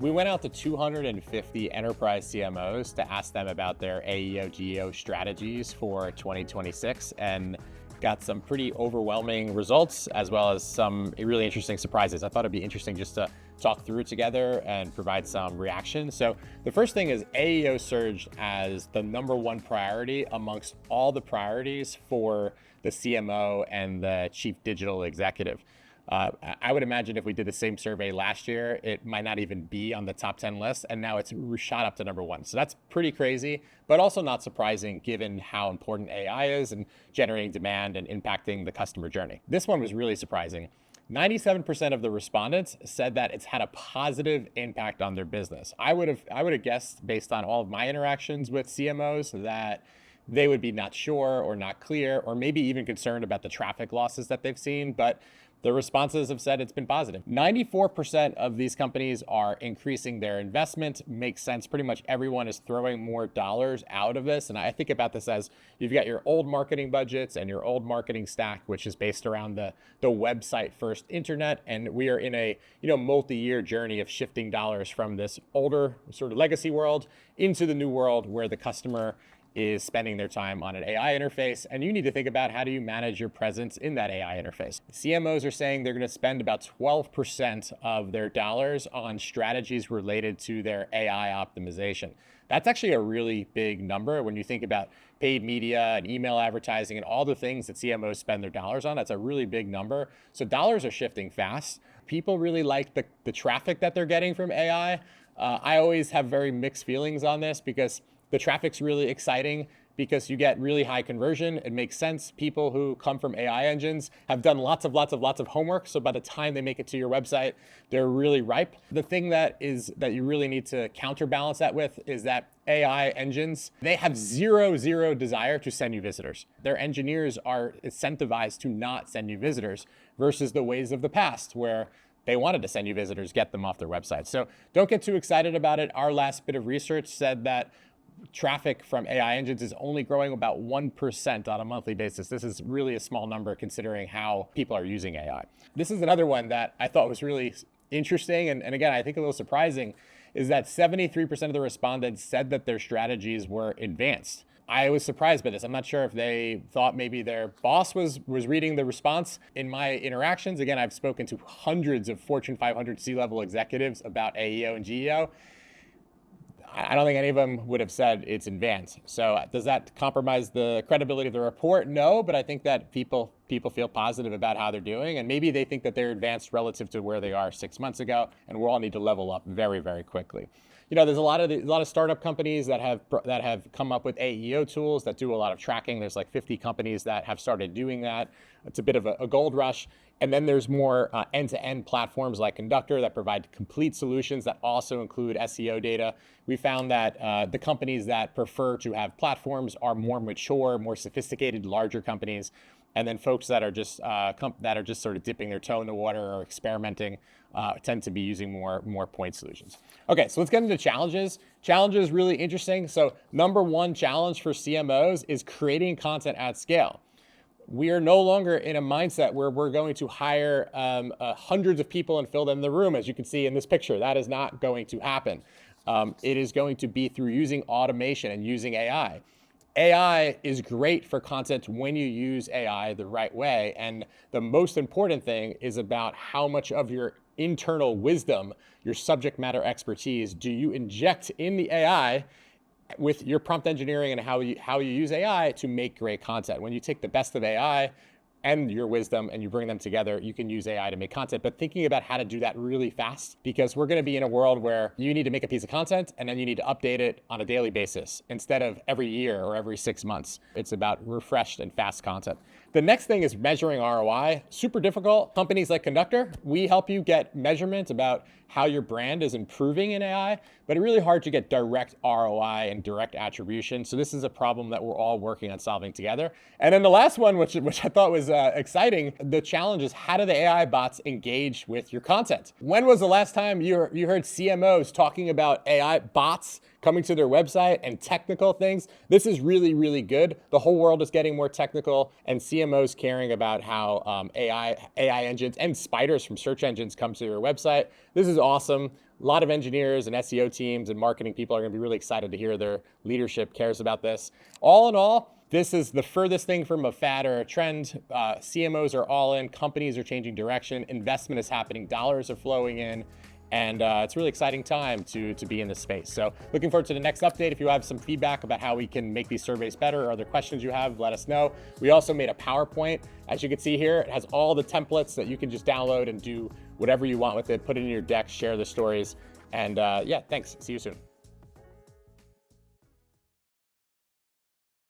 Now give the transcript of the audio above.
We went out to 250 enterprise CMOs to ask them about their AEO GEO strategies for 2026 and got some pretty overwhelming results as well as some really interesting surprises. I thought it'd be interesting just to talk through it together and provide some reaction. So the first thing is AEO surged as the #1 priority amongst all the priorities for the CMO and the chief digital executive. I would imagine if we did the same survey last year, it might not even be on the top 10 list, and now it's shot up to #1. So that's pretty crazy, but also not surprising given how important AI is and generating demand and impacting the customer journey. This one was really surprising. 97% of the respondents said that it's had a positive impact on their business. I would have guessed, based on all of my interactions with CMOs, that they would be not sure or not clear or maybe even concerned about the traffic losses that they've seen, but the responses have said it's been positive. 94% of these companies are increasing their investment. Makes sense. Pretty much everyone is throwing more dollars out of this. And I think about this as you've got your old marketing budgets and your old marketing stack, which is based around the website first internet. And we are in a multi-year journey of shifting dollars from this older sort of legacy world into the new world where the customer is spending their time on an AI interface, and you need to think about how do you manage your presence in that AI interface. CMOs are saying they're going to spend about 12% of their dollars on strategies related to their AI optimization. That's actually a really big number when you think about paid media and email advertising and all the things that CMOs spend their dollars on. That's a really big number. So dollars are shifting fast. People really like the traffic that they're getting from AI. I always have very mixed feelings on this because the traffic's really exciting because you get really high conversion. It makes sense. People who come from AI engines have done lots of homework. So by the time they make it to your website, they're really ripe. The thing that you really need to counterbalance that with is that AI engines, they have zero desire to send you visitors. Their engineers are incentivized to not send you visitors versus the ways of the past where they wanted to send you visitors, get them off their website. So don't get too excited about it. Our last bit of research said that traffic from AI engines is only growing about 1% on a monthly basis. This is really a small number considering how people are using AI. This is another one that I thought was really interesting. And again, I think a little surprising is that 73% of the respondents said that their strategies were advanced. I was surprised by this. I'm not sure if they thought maybe their boss was reading the response. In my interactions, again, I've spoken to hundreds of Fortune 500 C-level executives about AEO and GEO. I don't think any of them would have said it's advanced. So does that compromise the credibility of the report? No, but I think that people feel positive about how they're doing, and maybe they think that they're advanced relative to where they are 6 months ago, and we'll all need to level up very, very quickly. There's a lot of startup companies that have come up with AEO tools that do a lot of tracking. There's like 50 companies that have started doing that. It's a bit of a gold rush. And then there's more end-to-end platforms like Conductor that provide complete solutions that also include SEO data. We found that the companies that prefer to have platforms are more mature, more sophisticated, larger companies. And then folks that are just sort of dipping their toe in the water or experimenting tend to be using more point solutions. Okay, so let's get into challenges. Challenges really interesting. So #1 challenge for CMOs is creating content at scale. We are no longer in a mindset where we're going to hire hundreds of people and fill them in the room, as you can see in this picture. That is not going to happen. It is going to be through using automation and using AI. AI is great for content when you use AI the right way. And the most important thing is about how much of your internal wisdom, your subject matter expertise, do you inject in the AI with your prompt engineering and how you use AI to make great content. When you take the best of AI and your wisdom and you bring them together, you can use AI to make content. But thinking about how to do that really fast, because we're going to be in a world where you need to make a piece of content and then you need to update it on a daily basis instead of every year or every 6 months. It's about refreshed and fast content. The next thing is measuring ROI. Super difficult. Companies like Conductor, we help you get measurement about how your brand is improving in AI, but it's really hard to get direct ROI and direct attribution. So this is a problem that we're all working on solving together. And then the last one, which I thought was exciting, the challenge is how do the AI bots engage with your content? When was the last time you heard CMOs talking about AI bots coming to their website and technical things? This is really, really good. The whole world is getting more technical, and CMOs caring about how AI engines and spiders from search engines come to your website. This is awesome. A lot of engineers and SEO teams and marketing people are going to be really excited to hear their leadership cares about this. All in all, this is the furthest thing from a fad or a trend. CMOs are all in, companies are changing direction, investment is happening, dollars are flowing in, and it's a really exciting time to be in this space. So looking forward to the next update. If you have some feedback about how we can make these surveys better or other questions you have, let us know. We also made a PowerPoint. As you can see here, it has all the templates that you can just download and do whatever you want with it, put it in your deck, share the stories. And yeah, thanks. See you soon.